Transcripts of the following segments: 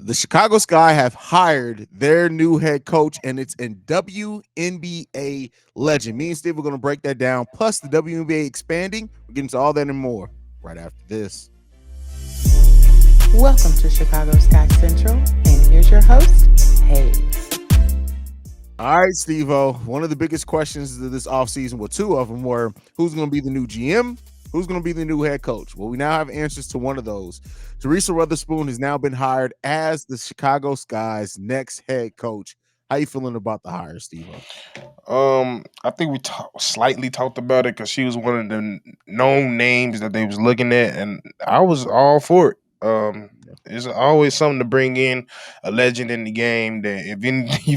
The Chicago Sky have hired their new head coach, and it's in WNBA legend. Me and Steve are going to break that down. Plus, the WNBA expanding. We're getting to all that and more right after this. Welcome to Chicago Sky Central, and here's your host, Haize. All right, Steve-O. One of the biggest questions of this offseason, well, two of them were who's going to be the new GM? Who's going to be the new head coach? Well, we now have answers to one of those. Teresa Weatherspoon has now been hired as the Chicago Sky's next head coach. How you feeling about the hire, Steve-O? I think we slightly talked about it because she was one of the known names that they was looking at, and I was all for it. It's always something to bring in a legend in the game. That if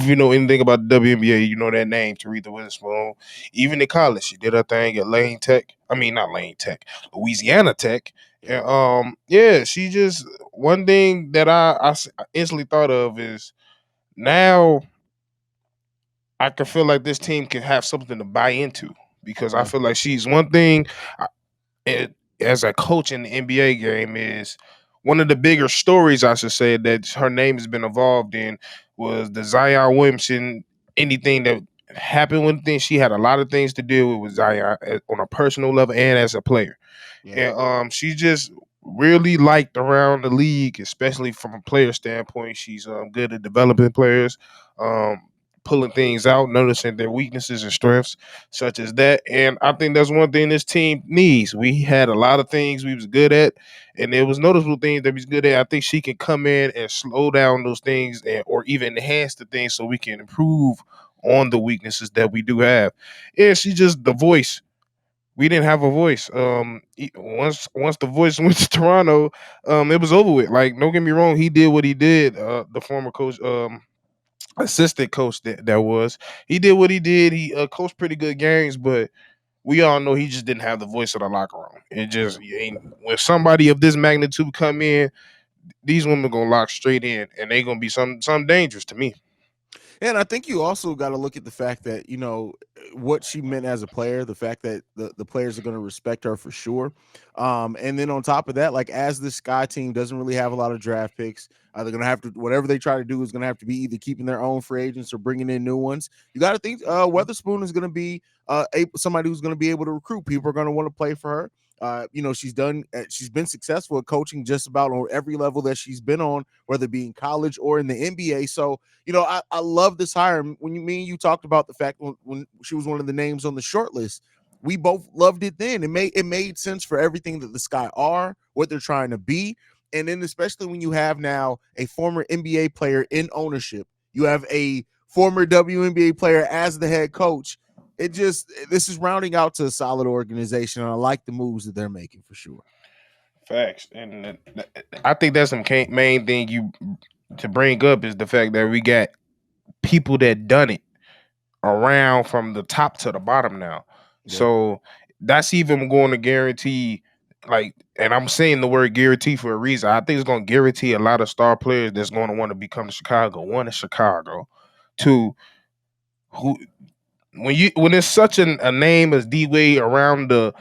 you know anything about the WNBA, you know that name, Teresa Witherspoon. Even in college, she did her thing at Lane Tech. I mean, not Lane Tech, Louisiana Tech. And, yeah, she just one thing that I instantly thought of is now I can feel like this team can have something to buy into because I Yeah. feel like she's one thing as a coach in the NBA game is one of the bigger stories I should say that her name has been involved in was the Zion Williamson. Anything that happened with things, she had a lot of things to deal with Zion on a personal level and as a player. Yeah. And she just really liked around the league, especially from a player standpoint. She's good at developing players, um, pulling things out, noticing their weaknesses and strengths, such as that. And I think that's one thing this team needs. We had a lot of things we was good at, and there was noticeable things that we was good at. I think she can come in and slow down those things, or even enhance the things so we can improve on the weaknesses that we do have. And she's just the voice. We didn't have a voice. Once the voice went to Toronto, it was over with. Like, don't get me wrong, he did what he did. The former coach, assistant coach that was, he did what he did. He coached pretty good games, but we all know he just didn't have the voice of the locker room. It just when somebody of this magnitude come in, these women gonna lock straight in, and they gonna be some dangerous to me. And I think you also got to look at the fact that, what she meant as a player, the fact that the players are going to respect her for sure. And then on top of that, like as this Sky team doesn't really have a lot of draft picks, they're going to have to, whatever they try to do is going to have to be either keeping their own free agents or bringing in new ones. You got to think Weatherspoon is going to be somebody who's going to be able to recruit. People are going to want to play for her. She's been successful at coaching just about on every level that she's been on, whether it be in college or in the NBA. So, I love this hire. When me and you talked about the fact when she was one of the names on the short list, we both loved it then. It made sense for everything that the Sky are, what they're trying to be. And then especially when you have now a former NBA player in ownership, you have a former WNBA player as the head coach. This is rounding out to a solid organization, and I like the moves that they're making for sure. Facts, and I think that's the main thing you to bring up is the fact that we got people that done it around from the top to the bottom now. Yeah. So that's even going to guarantee, like, and I'm saying the word guarantee for a reason. I think it's going to guarantee a lot of star players that's going to want to become to Chicago. One is Chicago. Two, who when it's such a name as D Wade around the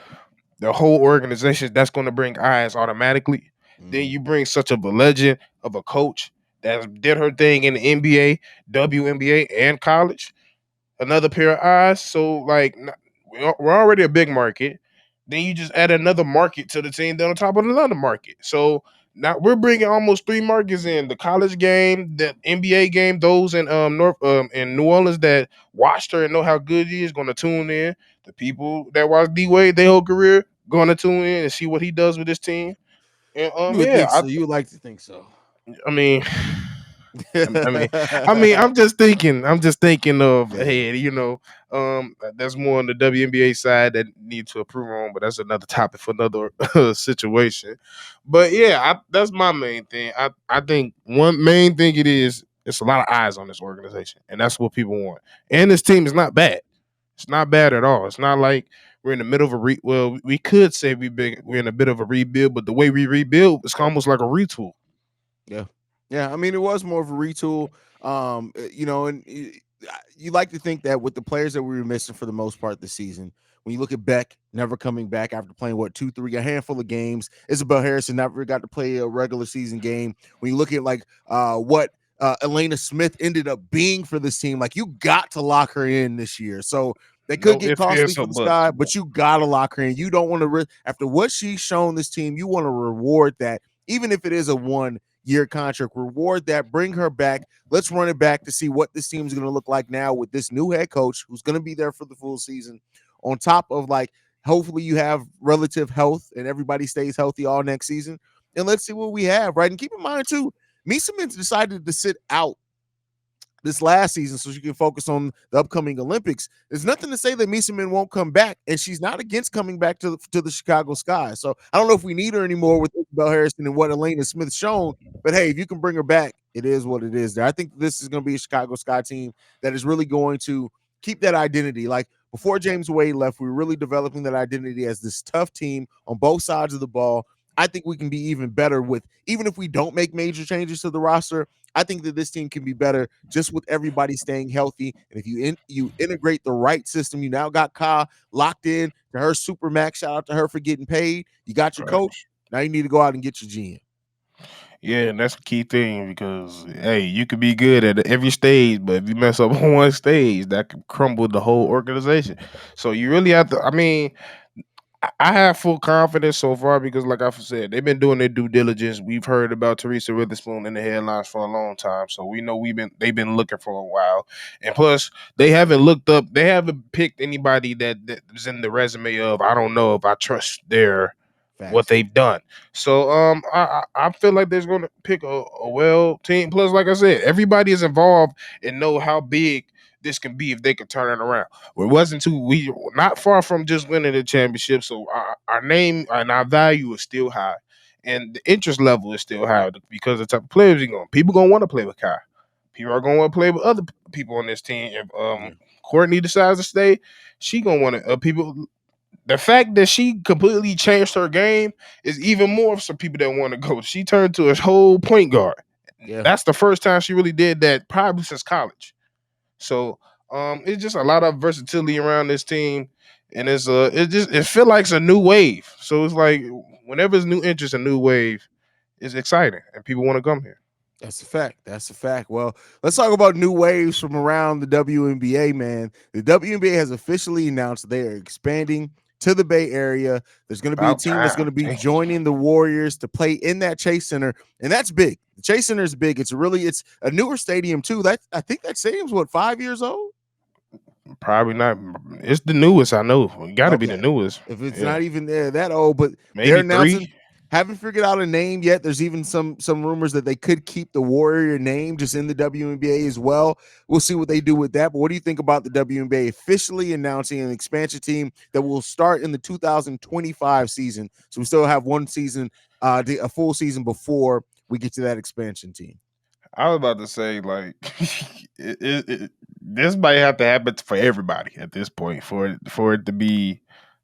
whole organization, that's going to bring eyes automatically. Then you bring such of a legend of a coach that did her thing in the NBA, WNBA, and college. Another pair of eyes. So, like, we're already a big market. Then you just add another market to the team, then on top of another market. So now we're bringing almost three markets in: the college game, the NBA game. Those in in New Orleans that watched her and know how good he is going to tune in. The people that watch D Wade their whole career going to tune in and see what he does with his team. And You would yeah, think so. You would like to think so. I mean, I mean, I'm just thinking. I'm just thinking of Yeah. hey, that's more on the WNBA side that need to improve on, but that's another topic for another situation. But yeah, that's my main thing. I think one main thing it's a lot of eyes on this organization, and that's what people want. And this team is not bad. It's not bad at all. It's not like we're in the middle of well, we could say we're in a bit of a rebuild, but the way we rebuild, it's almost like a retool. Yeah. Yeah. I mean, it was more of a retool. And you like to think that with the players that we were missing for the most part this season, When you look at Beck never coming back after playing what two, three, a handful of games. Isabel Harrison never got to play a regular season game. When you look at like what Elena Smith ended up being for this team, like you got to lock her in this year. So they could No get ifs, costly ands, for or the buts. Sky, but you gotta lock her in. You don't want to after what she's shown this team, you want to reward that, even if it is a 1 year contract. Reward that, bring her back. Let's run it back to see what this team is going to look like now with this new head coach who's going to be there for the full season. On top of like, hopefully you have relative health and everybody stays healthy all next season. And let's see what we have, right? And keep in mind too, Misa Mintz decided to sit out this last season so she can focus on the upcoming Olympics. There's nothing to say that Misa won't come back, and she's not against coming back to the Chicago Sky. So I don't know if we need her anymore with Isabel Harrison and what Elena Smith's shown, but hey, if you can bring her back, it is what it is there. I think this is going to be a Chicago Sky team that is really going to keep that identity. Like before James Wade left, we were really developing that identity as this tough team on both sides of the ball. I think we can be even better with, even if we don't make major changes to the roster, I think that this team can be better just with everybody staying healthy. And if you integrate the right system, you now got Ka locked in to her super max. Shout out to her for getting paid. You got your Right. coach. Now you need to go out and get your GM. Yeah, and that's a key thing because hey, you could be good at every stage, but if you mess up on one stage, that could crumble the whole organization. So you really have to. I mean, I have full confidence so far because, like I said, they've been doing their due diligence. We've heard about Teresa Witherspoon in the headlines for a long time, so we know they've been looking for a while. And plus, they haven't picked anybody that's in the resume of I don't know if I trust their what Facts. they've done. So I feel like they're going to pick a well team. Plus, like I said, everybody is involved and know how big this can be if they can turn it around. It wasn't too we not far from just winning the championship. So our name and our value is still high, and the interest level is still high because the type of players you're going. People gonna want to play with Kai. People are gonna want to play with other people on this team. If Yeah. Courtney decides to stay, she gonna want to people. The fact that she completely changed her game is even more for some people that want to go. She turned to a whole point guard. Yeah. That's the first time she really did that, probably since college. So it's just a lot of versatility around this team, and it feel like it's a new wave. So it's like whenever it's new interest, a new wave is exciting, and people want to come here. That's a fact. That's a fact. Well, let's talk about new waves from around the WNBA, man. The WNBA has officially announced they are expanding to the Bay Area. There's going to be a About team that's going time. to be Dang. joining the Warriors to play in that Chase Center, and that's big. The Chase Center is big. It's a newer stadium too. That I think that stadium's what 5 years old. Probably not. It's the newest I know. It got to be the Okay. newest. If it's Yeah, not even there that old, but they're maybe announcing, three. haven't figured out a name yet. There's even some rumors that they could keep the Warrior name just in the WNBA as well. We'll see what they do with that. But what do you think about the WNBA officially announcing an expansion team that will start in the 2025 season? So we still have one season, a full season before we get to that expansion team. I was about to say like this might have to happen for everybody at this point for it to be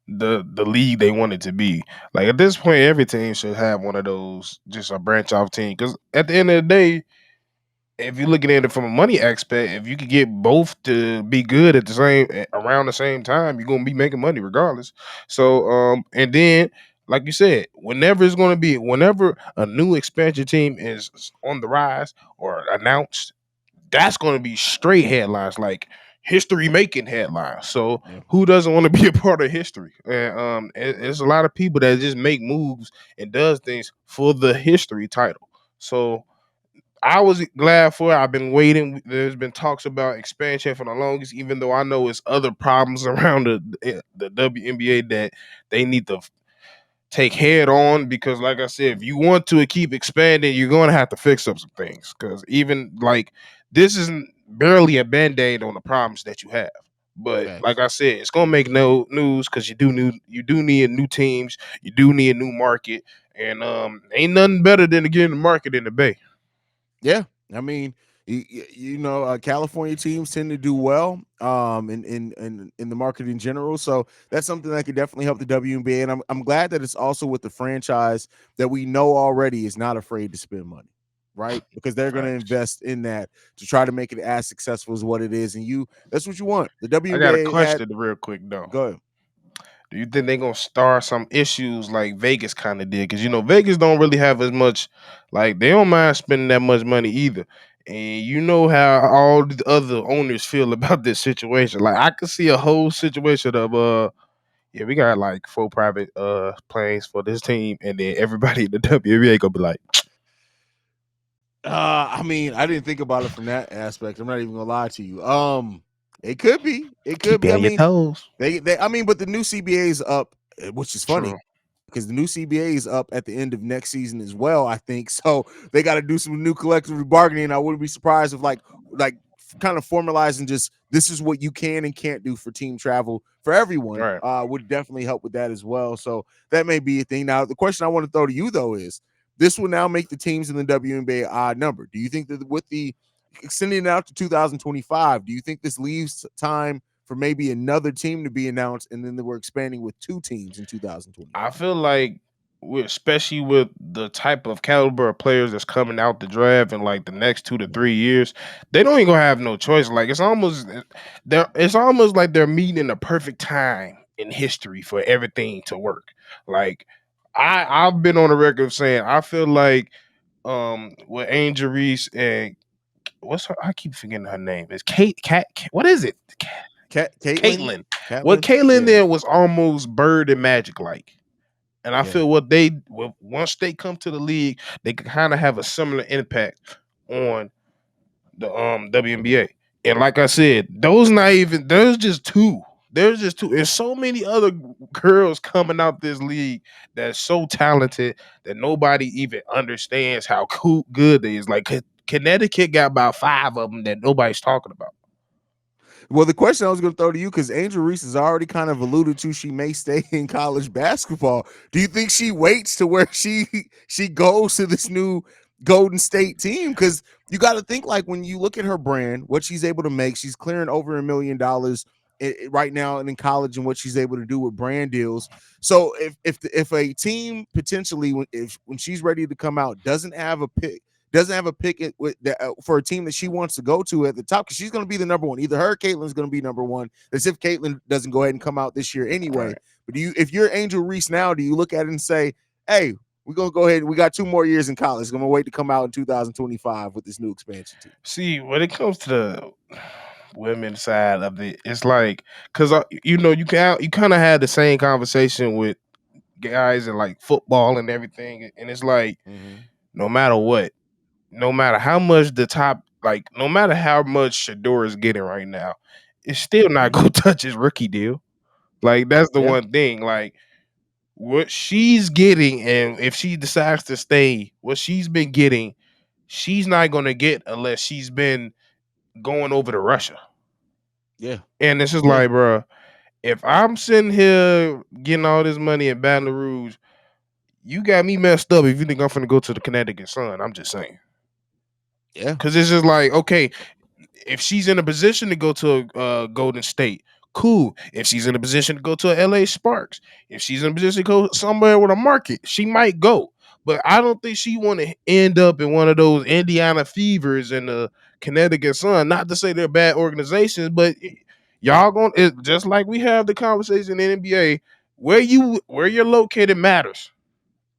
the league they want it to be. Like at this point, every team should have one of those just a branch off team because at the end of the day, if you're looking at it from a money aspect, if you could get both to be good at the same around the same time, you're gonna be making money regardless. So and then like you said, whenever a new expansion team is on the rise or announced, that's gonna be straight headlines, like history making headlines. So Yeah. who doesn't want to be a part of history? And there's a lot of people that just make moves and does things for the history title. So I was glad for it. I've been waiting. There's been talks about expansion for the longest, even though I know it's other problems around the WNBA that they need to take head on. Because, like I said, if you want to keep expanding, you're going to have to fix up some things. Because even like this isn't barely a band aid on the problems that you have. But like Facts. I said, it's gonna make no news because you do need new teams, you do need a new market, and ain't nothing better than to get in the market in the Bay. Yeah, I mean, California teams tend to do well, in the market in general. So that's something that could definitely help the WNBA, and I'm glad that it's also with the franchise that we know already is not afraid to spend money, right? Because they're going to Facts. invest in that to try to make it as successful as what it is, and that's what you want. The I got a WNBA had question real quick though. go ahead. Do you think they're gonna start some issues like Vegas kind of did? Because Vegas don't really have as much, like they don't mind spending that much money either. And you know how all the other owners feel about this situation. Like I could see a whole situation of yeah, we got like 4 private planes for this team, and then everybody in the WNBA gonna be like, I mean, I didn't think about it from that aspect. I'm not even gonna lie to you. It could be. It could keep you be. I on your mean, toes. I mean, but the new CBA is up, which is funny True. because the new CBA is up at the end of next season as well. I think so. They got to do some new collective bargaining. I wouldn't be surprised if kind of formalizing just this is what you can and can't do for team travel for everyone. Right. Would definitely help with that as well. So that may be a thing. Now, the question I want to throw to you though is this will now make the teams in the WNBA odd number. Do you think that with the extending it out to 2025, do you think this leaves time for maybe another team to be announced, and then we're expanding with 2 teams in I 2025? feel like, especially with the type of caliber of players that's coming out the draft in like the next 2 to 3 years, they don't even gonna have no choice. Like it's almost like they're meeting the perfect time in history for everything to work. Like I've been on the record of saying I feel like with Angel Reese and what's her, I keep forgetting her name. It's what is it? Caitlin, Caitlin. What Catlin, Caitlin yeah, did was almost Bird and Magic like. And I yeah. feel once they come to the league, they can kind of have a similar impact on the WNBA. And like I said, there's just two. There's just two. There's so many other girls coming out this league that's so talented that nobody even understands how cool good they is. Like Connecticut got about 5 of them that nobody's talking about. Well, the question I was going to throw to you, because Angel Reese has already kind of alluded to she may stay in college basketball. Do you think she waits to where she goes to this new Golden State team? Because you got to think, like, when you look at her brand, what she's able to make, she's clearing over $1 million right now and in college, and what she's able to do with brand deals. So if a team potentially, when she's ready to come out, doesn't have a pick for a team that she wants to go to at the top, because she's going to be the number one. Either her or Caitlin's going to be number one. As if Caitlin doesn't go ahead and come out this year anyway. Right. But if you're Angel Reese now, do you look at it and say, hey, we're going to go ahead. We got 2 more years in college. Going to wait to come out in 2025 with this new expansion team. See, when it comes to the women's side of it, it's like because you kind of had the same conversation with guys in like football and everything, and it's like Mm-hmm. no matter what, no matter how much no matter how much Shador is getting right now, it's still not Mm-hmm. gonna touch his rookie deal. Like that's the Yeah. one thing. Like what she's getting, and if she decides to stay, what she's been getting, she's not gonna get unless she's been going over to Russia. Yeah. And it's just Yeah. like, bro, if I'm sitting here getting all this money in Baton Rouge, you got me messed up if you think I'm finna go to the Connecticut Sun. I'm just saying. Yeah. Cause it's just like, okay, if she's in a position to go to Golden State, cool. If she's in a position to go to a LA Sparks, if she's in a position to go somewhere with a market, she might go. But I don't think she want to end up in one of those Indiana Fevers and the Connecticut Sun. Not to say they're bad organizations, but y'all going just like we have the conversation in the NBA, where you're located matters.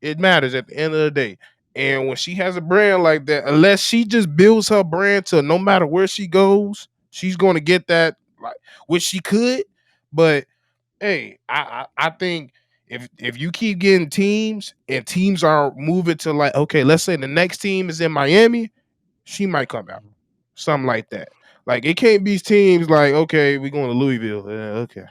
It matters at the end of the day. And when she has a brand like that, unless she just builds her brand to no matter where she goes, she's going to get that, like, which she could. But hey, I think if you keep getting teams and teams are moving to like, okay, let's say the next team is in Miami, she might come out, something like that. Like it can't be teams like, okay, we're going to Louisville. Okay,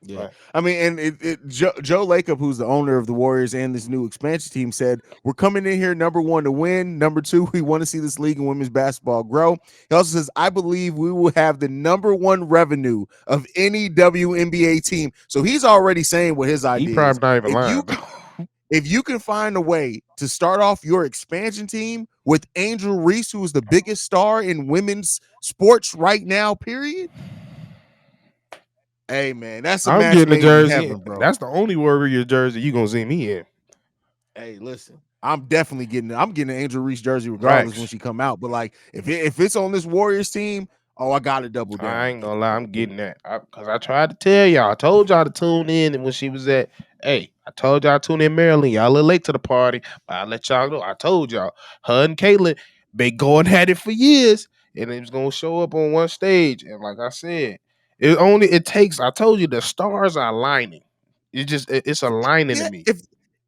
Yeah, right. I mean, and Joe Lacob, who's the owner of the Warriors and this new expansion team, said, "We're coming in here number one to win. Number two, we want to see this league and women's basketball grow." He also says, "I believe we will have the number one revenue of any WNBA team." So he's already saying what his He idea is. probably not even If you lying. can, if you can find a way to start off your expansion team with Angel Reese, who is the biggest star in women's sports right now, period. Hey man, that's a I'm match getting a made in jersey. heaven, bro. That's the only Warrior jersey you gonna see me in. Hey, listen, I'm definitely getting. I'm getting an Angel Reese jersey regardless when Facts. she come out. But like, if it's on this Warriors team, Oh, I gotta double down I and ain't get gonna it. lie, I'm getting that. Cause I tried to tell y'all. I told y'all to tune in, and when she was at, hey, I told y'all to tune in Maryland. Y'all a little late to the party, but I let y'all know. I told y'all, her and Caitlin been going at it for years, and it was gonna show up on one stage. And like I said, it takes. I told you the stars are aligning. It's aligning to Yeah, me.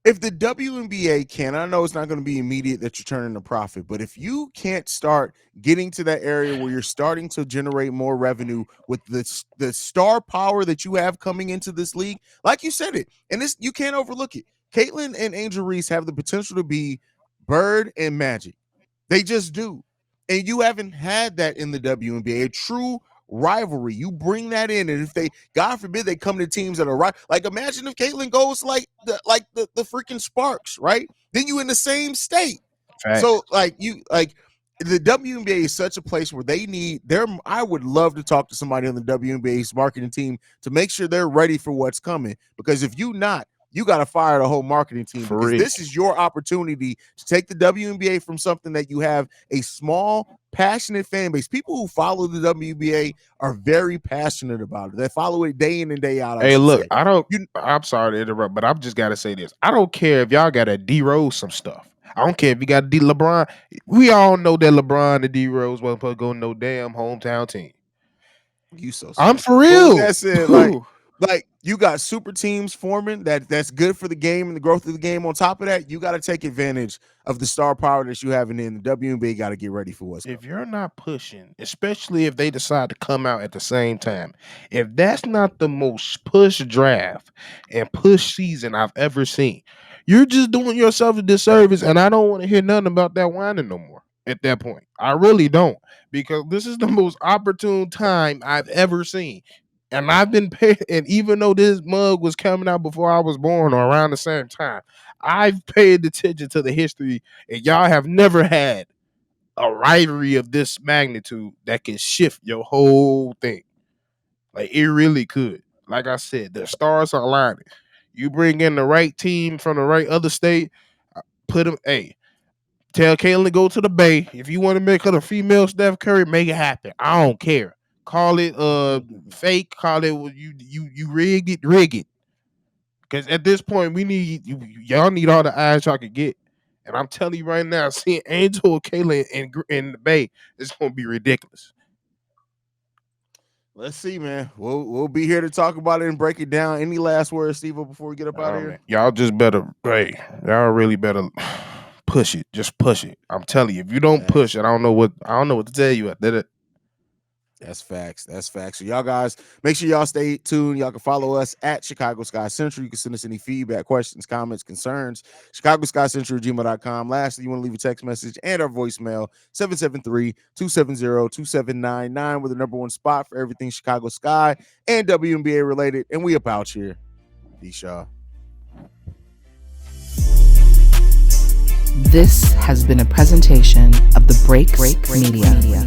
if the WNBA can, I know it's not going to be immediate that you're turning a profit, but if you can't start getting to that area where you're starting to generate more revenue with the star power that you have coming into this league, like you said it, and this you can't overlook it. Caitlin and Angel Reese have the potential to be Bird and Magic. They just do. And you haven't had that in the WNBA, a true rivalry. You bring that in, and if they, God forbid, they come to teams that are right, like imagine if Caitlyn goes like the freaking Sparks, right? Then you in the same state. Facts. So like the WNBA is such a place where they need their. I would love to talk to somebody on the WNBA's marketing team to make sure they're ready for what's coming. Because if you not, you got to fire the whole marketing team For because real. this is your opportunity to take the WNBA from something that you have a small, passionate fan base. People who follow the WNBA are very passionate about it. They follow it day in and day out, I Hey, should look, say. I don't. You I'm sorry to interrupt, but I'm just gotta say this. I don't care if y'all gotta D Rose some stuff. I don't care if you got D LeBron. We all know that LeBron and D Rose wasn't supposed to go to no damn hometown team. you so I'm silly. for But with real. that said, like you got super teams forming that's good for the game and the growth of the game. On top of that, you got to take advantage of the star power that you have in the WNBA. Got to get ready for what's If coming. you're not pushing, especially if they decide to come out at the same time, if that's not the most push draft and push season I've ever seen, you're just doing yourself a disservice. And I don't want to hear nothing about that whining no more at that point. I really don't, because this is the most opportune time I've ever seen. And I've been paid, and even though this mug was coming out before I was born or around the same time, I've paid attention to the history, and y'all have never had a rivalry of this magnitude that can shift your whole thing. Like it really could. Like I said, the stars are aligning. You bring in the right team from the right other state, put them. Hey, tell Caitlin to go to the Bay. If you want to make her the female Steph Curry, make it happen. I don't care. Call it fake. Call it you rig it. Because at this point, we need y'all need all the eyes y'all can get. And I'm telling you right now, seeing Angel, Kayla, in the Bay is going to be ridiculous. Let's see, man. We'll be here to talk about it and break it down. Any last words, Steve, before we get up out of here? Man, y'all just better, hey, y'all really better push it. Just push it. I'm telling you, if you don't push Facts. it, I don't know what to tell you. I did it. That's facts. That's facts. So y'all guys, make sure y'all stay tuned. Y'all can follow us at Chicago Sky Central. You can send us any feedback, questions, comments, concerns. Chicago Sky Central gmail.com. Lastly, you want to leave a text message and our voicemail 773-270-2799. We're the number one spot for everything Chicago Sky and WNBA related. And we up out here. Peace, y'all. This has been a presentation of the Break Media.